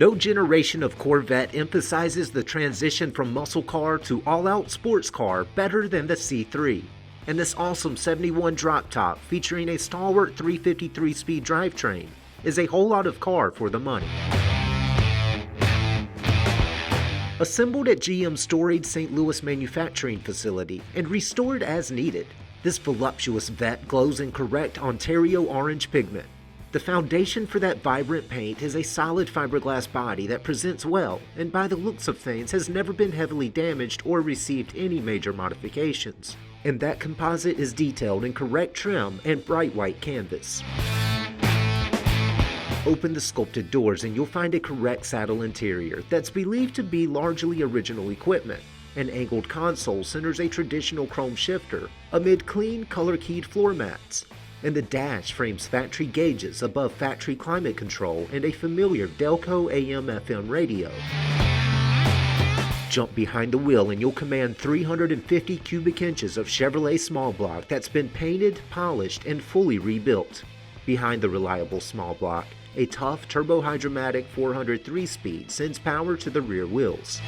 No generation of Corvette emphasizes the transition from muscle car to all-out sports car better than the C3. And this awesome 71 drop top featuring a stalwart 353-speed drivetrain is a whole lot of car for the money. Assembled at GM's storied St. Louis manufacturing facility and restored as needed, this voluptuous Vette glows in correct Ontario orange pigment. The foundation for that vibrant paint is a solid fiberglass body that presents well and by the looks of things has never been heavily damaged or received any major modifications. And that composite is detailed in correct trim and bright white canvas. Open the sculpted doors and you'll find a correct saddle interior that's believed to be largely original equipment. An angled console centers a traditional chrome shifter amid clean color-keyed floor mats. And the dash frames factory gauges above factory climate control and a familiar Delco AM/FM radio. Jump behind the wheel and you'll command 350 cubic inches of Chevrolet small block that's been painted, polished, and fully rebuilt. Behind the reliable small block, a tough turbo-hydromatic 403-speed sends power to the rear wheels.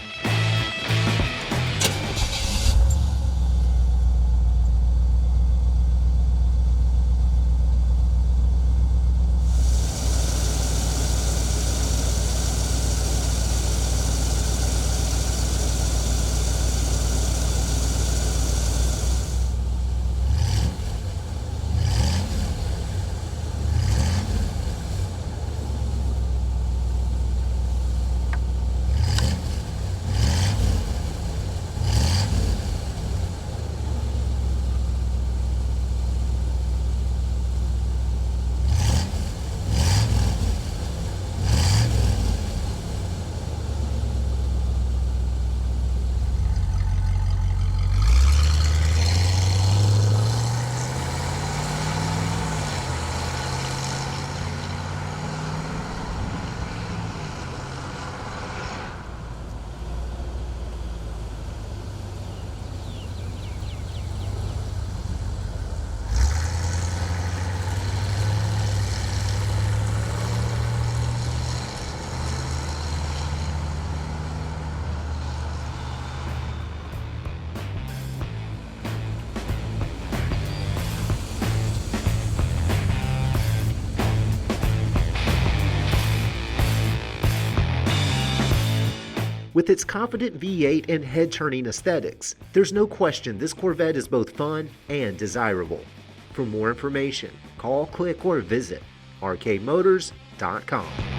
With its confident V8 and head-turning aesthetics, there's no question this Corvette is both fun and desirable. For more information, call, click, or visit rkmotors.com.